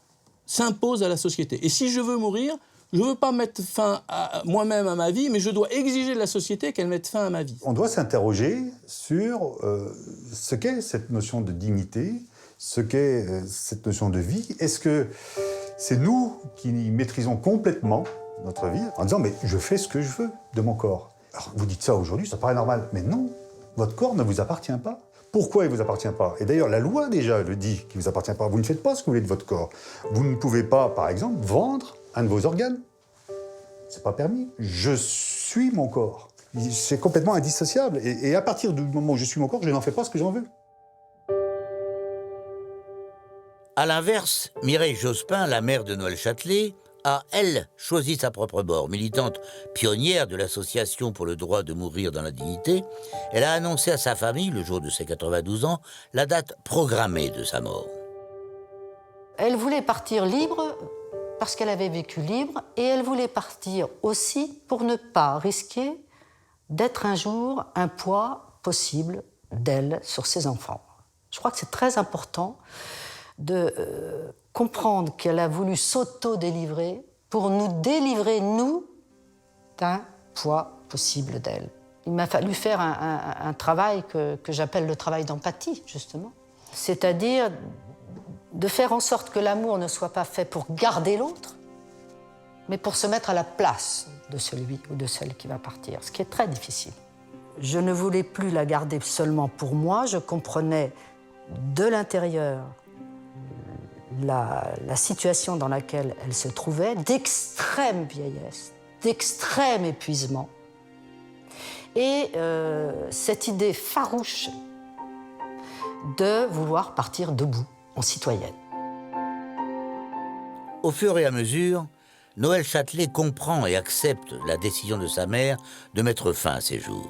s'impose à la société. Et si je veux mourir, je ne veux pas mettre fin moi-même à ma vie, mais je dois exiger de la société qu'elle mette fin à ma vie. On doit s'interroger sur ce qu'est cette notion de dignité, ce qu'est cette notion de vie. Est-ce que c'est nous qui maîtrisons complètement notre vie en disant « mais je fais ce que je veux de mon corps ». Alors vous dites ça aujourd'hui, ça paraît normal, mais non, votre corps ne vous appartient pas. Pourquoi il ne vous appartient pas? Et d'ailleurs, la loi déjà le dit qu'il ne vous appartient pas. Vous ne faites pas ce que vous voulez de votre corps. Vous ne pouvez pas, par exemple, vendre un de vos organes. C'est pas permis. Je suis mon corps. C'est complètement indissociable. Et à partir du moment où je suis mon corps, je n'en fais pas ce que j'en veux. À l'inverse, Mireille Jospin, la mère de Noël Châtelet, a, elle, choisi sa propre mort. Militante pionnière de l'association pour le droit de mourir dans la dignité, elle a annoncé à sa famille, le jour de ses 92 ans, la date programmée de sa mort. Elle voulait partir libre parce qu'elle avait vécu libre, et elle voulait partir aussi pour ne pas risquer d'être un jour un poids possible d'elle sur ses enfants. Je crois que c'est très important de comprendre qu'elle a voulu s'auto-délivrer pour nous délivrer, nous, d'un poids possible d'elle. Il m'a fallu faire un travail que j'appelle le travail d'empathie, justement. C'est-à-dire de faire en sorte que l'amour ne soit pas fait pour garder l'autre, mais pour se mettre à la place de celui ou de celle qui va partir, ce qui est très difficile. Je ne voulais plus la garder seulement pour moi, je comprenais de l'intérieur la situation dans laquelle elle se trouvait, d'extrême vieillesse, d'extrême épuisement, et cette idée farouche de vouloir partir debout, en citoyenne. Au fur et à mesure, Noël Châtelet comprend et accepte la décision de sa mère de mettre fin à ses jours.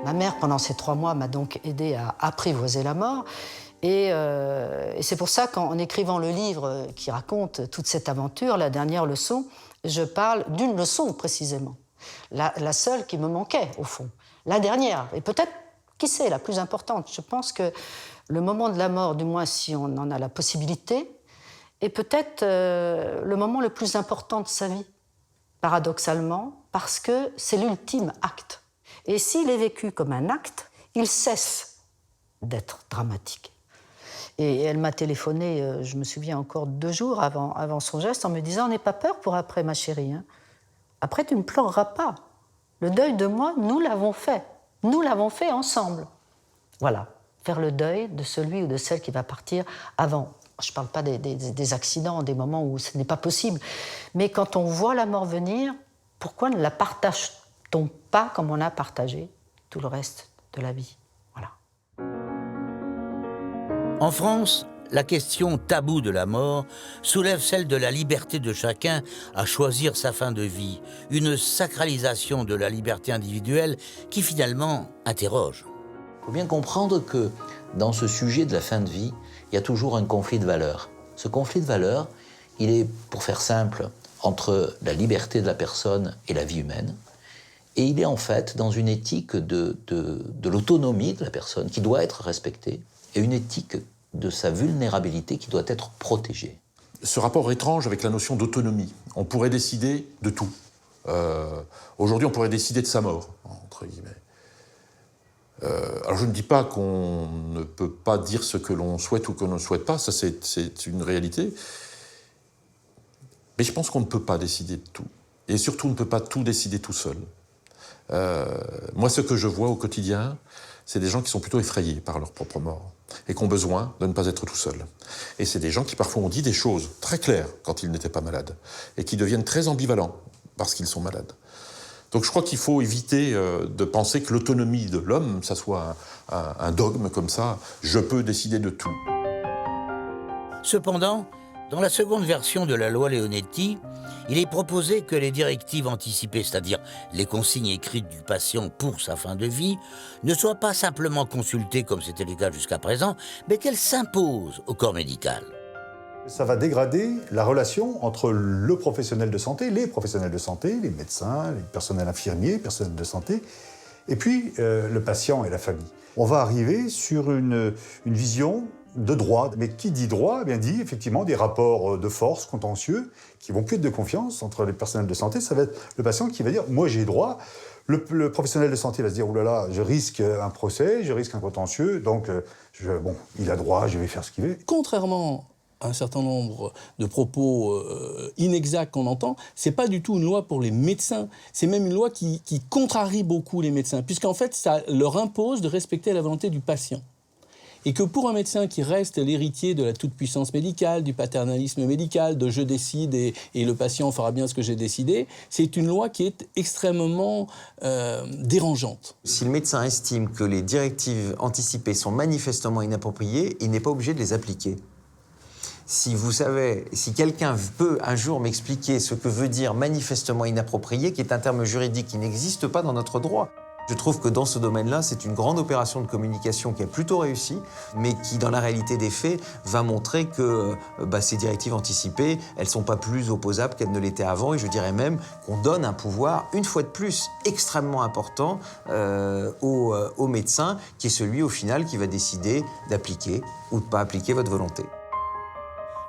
Ma mère, pendant ces 3 mois, m'a donc aidée à apprivoiser la mort. Et c'est pour ça qu'en écrivant le livre qui raconte toute cette aventure, la dernière leçon, je parle d'une leçon précisément. La seule qui me manquait, au fond. La dernière, et peut-être, qui sait, la plus importante. Je pense que le moment de la mort, du moins si on en a la possibilité, est peut-être le moment le plus important de sa vie, paradoxalement, parce que c'est l'ultime acte. Et s'il est vécu comme un acte, il cesse d'être dramatique. Et elle m'a téléphoné, je me souviens encore 2 jours avant son geste, en me disant « N'aie pas peur pour après, ma chérie. Hein. Après, tu ne pleureras pas. Le deuil de moi, nous l'avons fait. Nous l'avons fait ensemble. » Voilà, faire le deuil de celui ou de celle qui va partir avant. Je ne parle pas des accidents, des moments où ce n'est pas possible. Mais quand on voit la mort venir, pourquoi ne la partage-t-on pas comme on a partagé tout le reste de la vie? Voilà. En France, la question taboue de la mort soulève celle de la liberté de chacun à choisir sa fin de vie, une sacralisation de la liberté individuelle qui finalement interroge. Il faut bien comprendre que dans ce sujet de la fin de vie, il y a toujours un conflit de valeurs. Ce conflit de valeurs, il est, pour faire simple, entre la liberté de la personne et la vie humaine. Et il est en fait dans une éthique de l'autonomie de la personne qui doit être respectée et une éthique de sa vulnérabilité qui doit être protégée. Ce rapport étrange avec la notion d'autonomie. On pourrait décider de tout. Aujourd'hui, on pourrait décider de sa mort, entre guillemets. Alors je ne dis pas qu'on ne peut pas dire ce que l'on souhaite ou qu'on ne souhaite pas, ça c'est une réalité. Mais je pense qu'on ne peut pas décider de tout. Et surtout, on ne peut pas tout décider tout seul. Moi, ce que je vois au quotidien, c'est des gens qui sont plutôt effrayés par leur propre mort et qui ont besoin de ne pas être tout seuls. Et c'est des gens qui parfois ont dit des choses très claires quand ils n'étaient pas malades et qui deviennent très ambivalents parce qu'ils sont malades. Donc je crois qu'il faut éviter de penser que l'autonomie de l'homme, ça soit un dogme comme ça, je peux décider de tout. Cependant, dans la seconde version de la loi Leonetti, il est proposé que les directives anticipées, c'est-à-dire les consignes écrites du patient pour sa fin de vie, ne soient pas simplement consultées comme c'était le cas jusqu'à présent, mais qu'elles s'imposent au corps médical. Ça va dégrader la relation entre le professionnel de santé, les professionnels de santé, les médecins, les personnels infirmiers, les personnels de santé, et puis le patient et la famille. On va arriver sur une vision de droit. Mais qui dit droit, eh bien dit effectivement des rapports de force contentieux qui vont plus être de confiance entre les personnels de santé. Ça va être le patient qui va dire « moi j'ai droit ». Le professionnel de santé va se dire « oh là là, je risque un procès, je risque un contentieux, donc bon, il a droit, je vais faire ce qu'il veut ». Contrairement à un certain nombre de propos inexacts qu'on entend, c'est pas du tout une loi pour les médecins. C'est même une loi qui contrarie beaucoup les médecins, puisqu'en fait, ça leur impose de respecter la volonté du patient. Et que pour un médecin qui reste l'héritier de la toute-puissance médicale, du paternalisme médical, de « je décide et le patient fera bien ce que j'ai décidé », c'est une loi qui est extrêmement dérangeante. Si le médecin estime que les directives anticipées sont manifestement inappropriées, il n'est pas obligé de les appliquer. Si vous savez, si quelqu'un peut un jour m'expliquer ce que veut dire manifestement inapproprié, qui est un terme juridique qui n'existe pas dans notre droit. Je trouve que dans ce domaine-là, c'est une grande opération de communication qui a plutôt réussi, mais qui, dans la réalité des faits, va montrer que ces directives anticipées, elles ne sont pas plus opposables qu'elles ne l'étaient avant, et je dirais même qu'on donne un pouvoir, une fois de plus, extrêmement important au médecin, qui est celui, au final, qui va décider d'appliquer ou de ne pas appliquer votre volonté.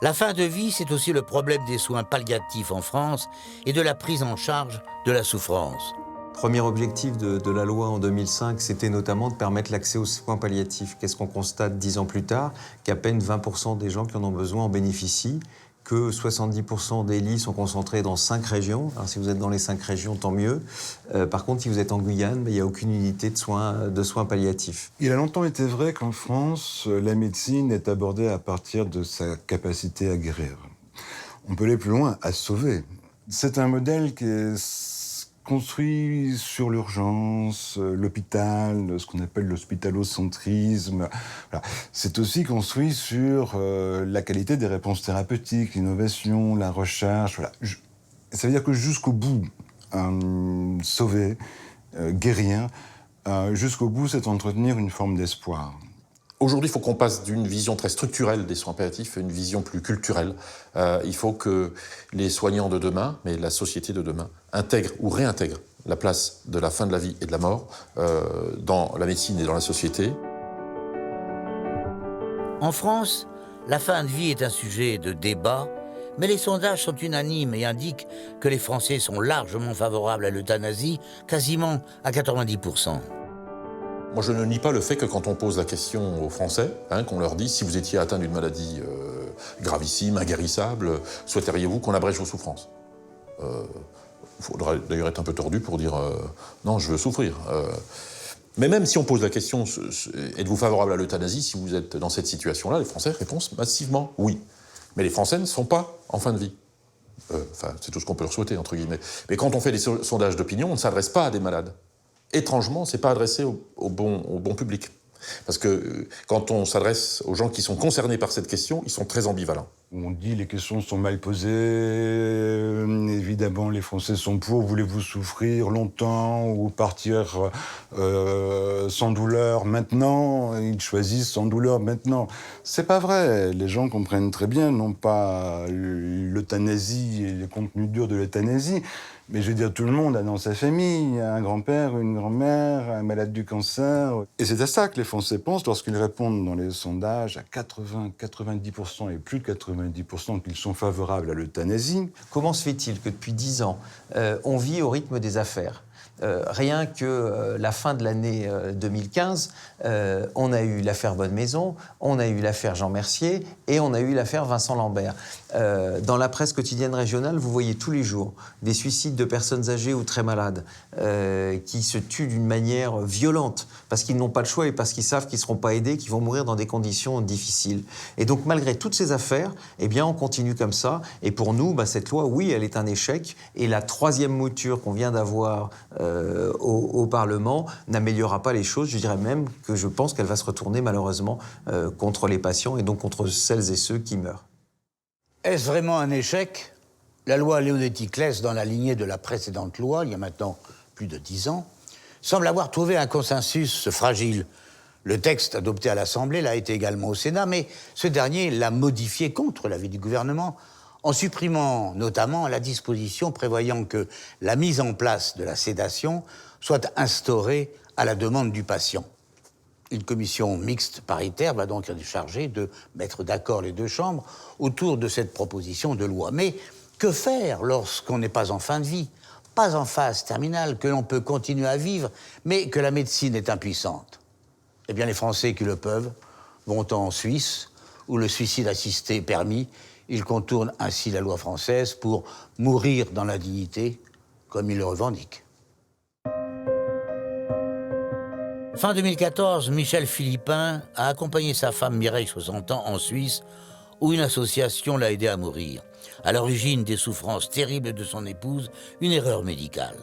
La fin de vie, c'est aussi le problème des soins palliatifs en France et de la prise en charge de la souffrance. Premier objectif de la loi en 2005, c'était notamment de permettre l'accès aux soins palliatifs. Qu'est-ce qu'on constate 10 ans plus tard? Qu'à peine 20% des gens qui en ont besoin en bénéficient, que 70% des lits sont concentrés dans 5 régions. Alors, si vous êtes dans les 5 régions, tant mieux. Par contre, si vous êtes en Guyane, il n'y a aucune unité de soins palliatifs. Il a longtemps été vrai qu'en France, la médecine est abordée à partir de sa capacité à guérir. On peut aller plus loin, à sauver. C'est un modèle qui est construit sur l'urgence, l'hôpital, ce qu'on appelle l'hospitalocentrisme. Voilà. C'est aussi construit sur la qualité des réponses thérapeutiques, l'innovation, la recherche. Voilà. Ça veut dire que jusqu'au bout, sauver, guérir, jusqu'au bout, c'est entretenir une forme d'espoir. Aujourd'hui, il faut qu'on passe d'une vision très structurelle des soins palliatifs à une vision plus culturelle. Il faut que les soignants de demain, mais la société de demain, intègrent ou réintègrent la place de la fin de la vie et de la mort dans la médecine et dans la société. En France, La fin de vie est un sujet de débat, mais les sondages sont unanimes et indiquent que les Français sont largement favorables à l'euthanasie, quasiment à 90%. Moi, je ne nie pas le fait que quand on pose la question aux Français, qu'on leur dise si vous étiez atteint d'une maladie gravissime, inguérissable, souhaiteriez-vous qu'on abrège vos souffrances ? Il faudra d'ailleurs être un peu tordu pour dire non, je veux souffrir. Mais même si on pose la question, êtes-vous favorable à l'euthanasie si vous êtes dans cette situation-là, les Français répondent massivement oui. Mais les Français ne sont pas en fin de vie. C'est tout ce qu'on peut leur souhaiter, entre guillemets. Mais quand on fait des sondages d'opinion, on ne s'adresse pas à des malades. Étrangement, c'est pas adressé au bon public. Parce que quand on s'adresse aux gens qui sont concernés par cette question, ils sont très ambivalents. On dit les questions sont mal posées, évidemment les Français sont pour, voulez-vous souffrir longtemps ou partir sans douleur maintenant? Ils choisissent sans douleur maintenant. C'est pas vrai, les gens comprennent très bien, non pas l'euthanasie et les contenus durs de l'euthanasie, mais je veux dire, tout le monde a dans sa famille un grand-père, une grand-mère, un malade du cancer. Et c'est à ça que les Français pensent lorsqu'ils répondent dans les sondages à 90% et plus de 90% qu'ils sont favorables à l'euthanasie. Comment se fait-il que depuis 10 ans, on vit au rythme des affaires ? Rien que la fin de l'année 2015, on a eu l'affaire Bonne Maison, on a eu l'affaire Jean Mercier et on a eu l'affaire Vincent Lambert. Dans la presse quotidienne régionale, vous voyez tous les jours des suicides de personnes âgées ou très malades qui se tuent d'une manière violente parce qu'ils n'ont pas le choix et parce qu'ils savent qu'ils ne seront pas aidés, qu'ils vont mourir dans des conditions difficiles. Et donc malgré toutes ces affaires, eh bien, on continue comme ça. Et pour nous, cette loi, oui, elle est un échec. Et la troisième mouture qu'on vient d'avoir au Parlement n'améliorera pas les choses. Je dirais même que je pense qu'elle va se retourner malheureusement contre les patients et donc contre celles et ceux qui meurent. Est-ce vraiment un échec ? La loi Leonetti-Claes, dans la lignée de la précédente loi, il y a maintenant plus de 10 ans, semble avoir trouvé un consensus fragile. Le texte adopté à l'Assemblée l'a été également au Sénat, mais ce dernier l'a modifié contre l'avis du gouvernement, en supprimant notamment la disposition prévoyant que la mise en place de la sédation soit instaurée à la demande du patient. Une commission mixte paritaire va donc être chargée de mettre d'accord les deux chambres autour de cette proposition de loi. Mais que faire lorsqu'on n'est pas en fin de vie, pas en phase terminale, que l'on peut continuer à vivre, mais que la médecine est impuissante ? Eh bien, les Français qui le peuvent vont en Suisse, où le suicide assisté est permis. Ils contournent ainsi la loi française pour mourir dans la dignité, comme ils le revendiquent. Fin 2014, Michel Philippin a accompagné sa femme Mireille, 60 ans, en Suisse, où une association l'a aidé à mourir. À l'origine des souffrances terribles de son épouse, une erreur médicale.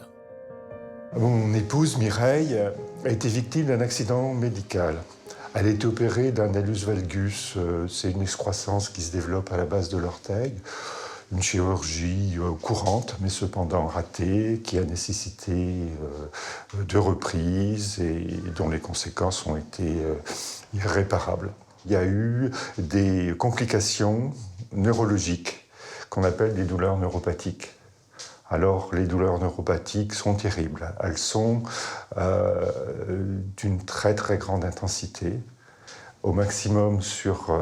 Mon épouse Mireille a été victime d'un accident médical. Elle a été opérée d'un hallux valgus, c'est une excroissance qui se développe à la base de l'orteil. Une chirurgie courante, mais cependant ratée, qui a nécessité de reprises et dont les conséquences ont été irréparables. Il y a eu des complications neurologiques qu'on appelle des douleurs neuropathiques. Alors, les douleurs neuropathiques sont terribles. Elles sont d'une très très grande intensité, au maximum sur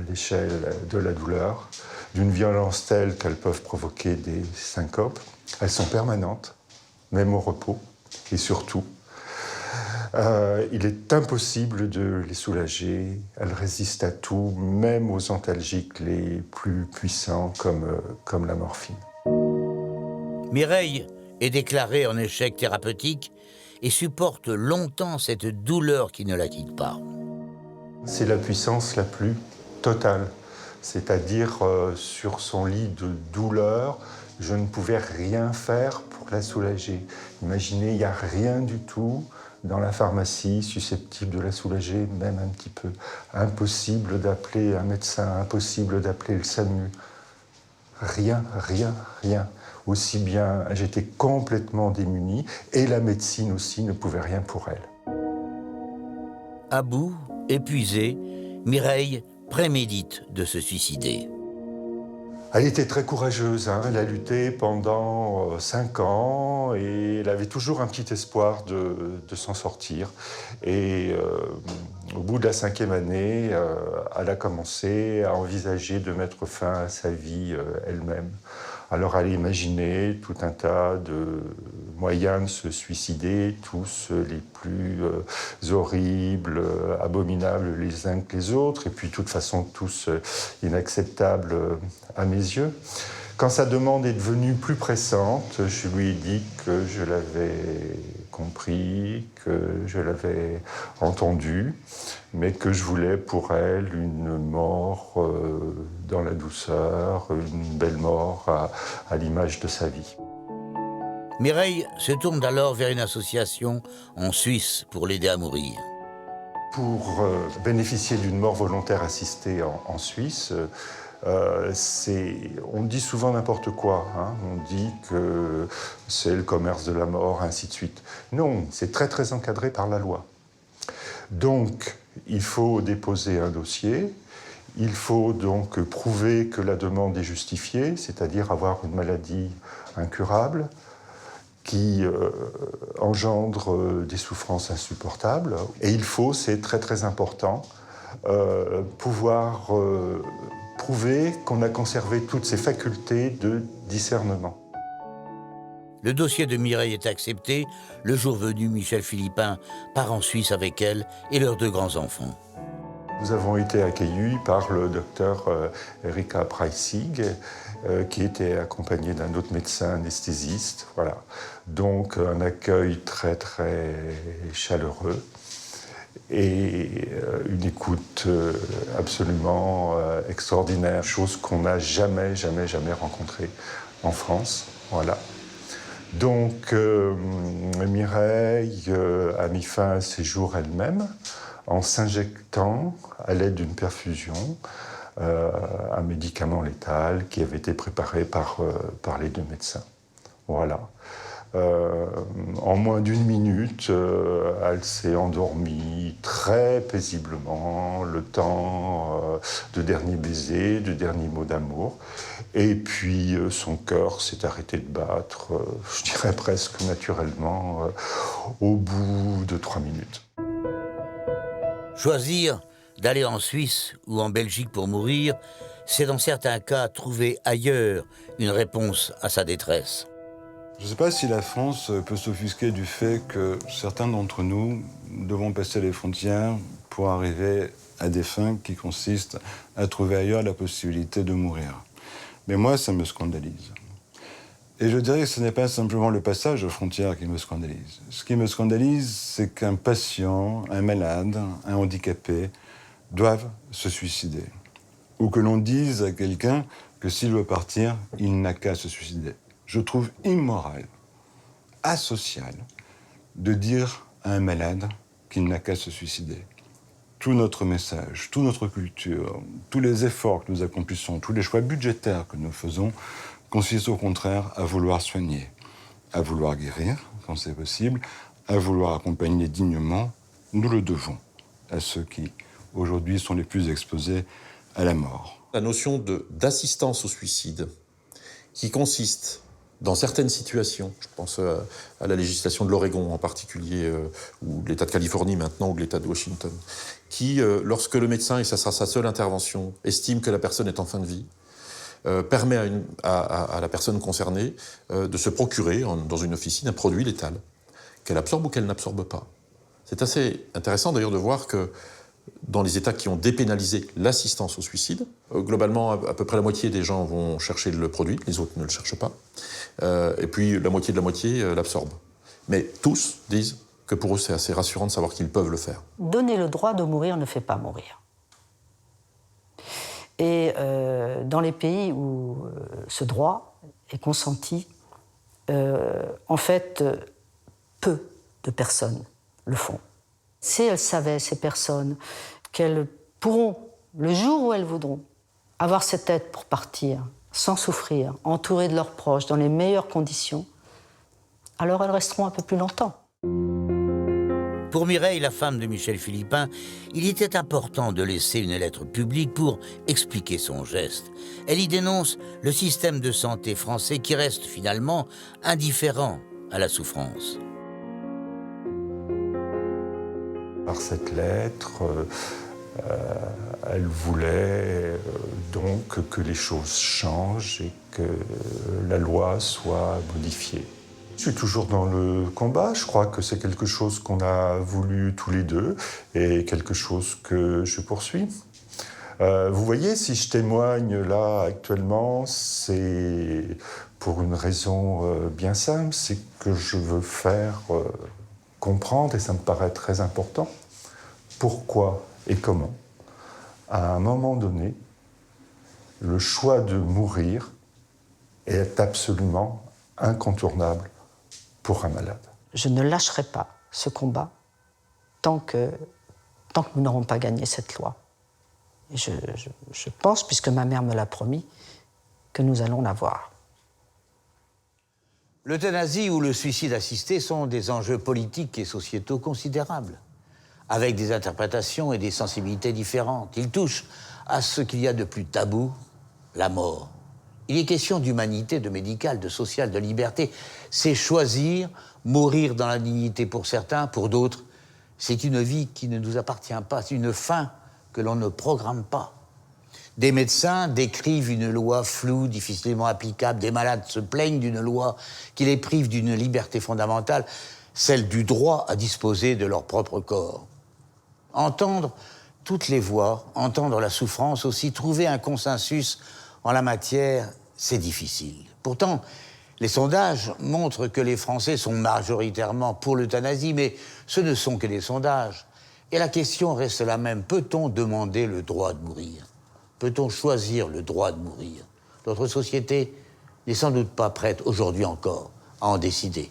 l'échelle de la douleur, d'une violence telle qu'elles peuvent provoquer des syncopes. Elles sont permanentes, même au repos, et surtout, il est impossible de les soulager. Elles résistent à tout, même aux antalgiques les plus puissants comme la morphine. Mireille est déclarée en échec thérapeutique et supporte longtemps cette douleur qui ne la quitte pas. C'est la puissance la plus totale. C'est-à-dire, sur son lit de douleur, je ne pouvais rien faire pour la soulager. Imaginez, il n'y a rien du tout dans la pharmacie susceptible de la soulager, même un petit peu. Impossible d'appeler un médecin, impossible d'appeler le SAMU. Rien, rien, rien. Aussi bien, j'étais complètement démunie, et la médecine aussi ne pouvait rien pour elle. À bout, épuisée, Mireille prémédite de se suicider. Elle était très courageuse, hein. Elle a lutté pendant 5 ans et elle avait toujours un petit espoir de s'en sortir. Et au bout de la 5e année, elle a commencé à envisager de mettre fin à sa vie elle-même. Alors elle a imaginé tout un tas de moyens de se suicider, tous les plus horribles, abominables les uns que les autres, et puis de toute façon tous inacceptables à mes yeux. Quand sa demande est devenue plus pressante, je lui ai dit que je l'avais compris, que je l'avais entendu, mais que je voulais pour elle une mort dans la douceur, une belle mort à l'image de sa vie. Mireille se tourne alors vers une association en Suisse pour l'aider à mourir. Pour bénéficier d'une mort volontaire assistée en Suisse, on dit souvent n'importe quoi. Hein. On dit que c'est le commerce de la mort, ainsi de suite. Non, c'est très très encadré par la loi. Donc, il faut déposer un dossier. Il faut donc prouver que la demande est justifiée, c'est-à-dire avoir une maladie incurable qui engendre des souffrances insupportables. Et il faut, c'est très très important, pouvoir prouver qu'on a conservé toutes ses facultés de discernement. Le dossier de Mireille est accepté. Le jour venu, Michel Philippin part en Suisse avec elle et leurs 2 grands-enfants. Nous avons été accueillis par le docteur Erika Preissig, qui était accompagné d'un autre médecin anesthésiste. Voilà. Donc un accueil très très chaleureux et une écoute absolument extraordinaire, chose qu'on n'a jamais rencontrée en France. Voilà. Donc Mireille a mis fin à ses jours elle-même en s'injectant à l'aide d'une perfusion un médicament létal qui avait été préparé par les 2 médecins. Voilà. En moins d'1 minute, elle s'est endormie très paisiblement, le temps de dernier baiser, de derniers mots d'amour. Et puis son cœur s'est arrêté de battre, je dirais presque naturellement, au bout de 3 minutes. Choisir d'aller en Suisse ou en Belgique pour mourir, c'est dans certains cas trouver ailleurs une réponse à sa détresse. Je ne sais pas si la France peut s'offusquer du fait que certains d'entre nous devons passer les frontières pour arriver à des fins qui consistent à trouver ailleurs la possibilité de mourir. Mais moi, ça me scandalise. Et je dirais que ce n'est pas simplement le passage aux frontières qui me scandalise. Ce qui me scandalise, c'est qu'un patient, un malade, un handicapé doivent se suicider. Ou que l'on dise à quelqu'un que s'il veut partir, il n'a qu'à se suicider. Je trouve immoral, asocial, de dire à un malade qu'il n'a qu'à se suicider. Tout notre message, toute notre culture, tous les efforts que nous accomplissons, tous les choix budgétaires que nous faisons, consistent au contraire à vouloir soigner, à vouloir guérir, quand c'est possible, à vouloir accompagner dignement. Nous le devons à ceux qui, aujourd'hui, sont les plus exposés à la mort. La notion d'assistance au suicide, qui consiste, dans certaines situations, je pense à la législation de l'Oregon en particulier, ou de l'État de Californie maintenant, ou de l'État de Washington, qui, lorsque le médecin, et ça sera sa seule intervention, estime que la personne est en fin de vie, permet à la personne concernée de se procurer, dans une officine, un produit létal, qu'elle absorbe ou qu'elle n'absorbe pas. C'est assez intéressant d'ailleurs de voir que dans les États qui ont dépénalisé l'assistance au suicide, globalement, à peu près la moitié des gens vont chercher le produit, les autres ne le cherchent pas, et puis la moitié de la moitié l'absorbe. Mais tous disent que pour eux, c'est assez rassurant de savoir qu'ils peuvent le faire. Donner le droit de mourir ne fait pas mourir. Et dans les pays où ce droit est consenti, en fait, peu de personnes le font. Si elles savaient, ces personnes, qu'elles pourront, le jour où elles voudront, avoir cette aide pour partir, sans souffrir, entourées de leurs proches, dans les meilleures conditions, alors elles resteront un peu plus longtemps. Pour Mireille, la femme de Michel Philippin, il était important de laisser une lettre publique pour expliquer son geste. Elle y dénonce le système de santé français qui reste finalement indifférent à la souffrance. Par cette lettre, elle voulait donc que les choses changent et que la loi soit modifiée. Je suis toujours dans le combat, je crois que c'est quelque chose qu'on a voulu tous les deux et quelque chose que je poursuis. Vous voyez, si je témoigne là actuellement, c'est pour une raison bien simple, c'est que je veux faire comprendre, et ça me paraît très important, pourquoi et comment, à un moment donné, le choix de mourir est absolument incontournable pour un malade. Je ne lâcherai pas ce combat tant que nous n'aurons pas gagné cette loi. Et je pense, puisque ma mère me l'a promis, que nous allons l'avoir. L'euthanasie ou le suicide assisté sont des enjeux politiques et sociétaux considérables, avec des interprétations et des sensibilités différentes. Ils touchent à ce qu'il y a de plus tabou, la mort. Il est question d'humanité, de médical, de social, de liberté. C'est choisir, mourir dans la dignité pour certains, pour d'autres. C'est une vie qui ne nous appartient pas, c'est une fin que l'on ne programme pas. Des médecins décrivent une loi floue, difficilement applicable. Des malades se plaignent d'une loi qui les prive d'une liberté fondamentale, celle du droit à disposer de leur propre corps. Entendre toutes les voix, entendre la souffrance aussi, trouver un consensus en la matière, c'est difficile. Pourtant, les sondages montrent que les Français sont majoritairement pour l'euthanasie, mais ce ne sont que des sondages. Et la question reste la même. Peut-on demander le droit de mourir ? Peut-on choisir le droit de mourir ? Notre société n'est sans doute pas prête, aujourd'hui encore, à en décider.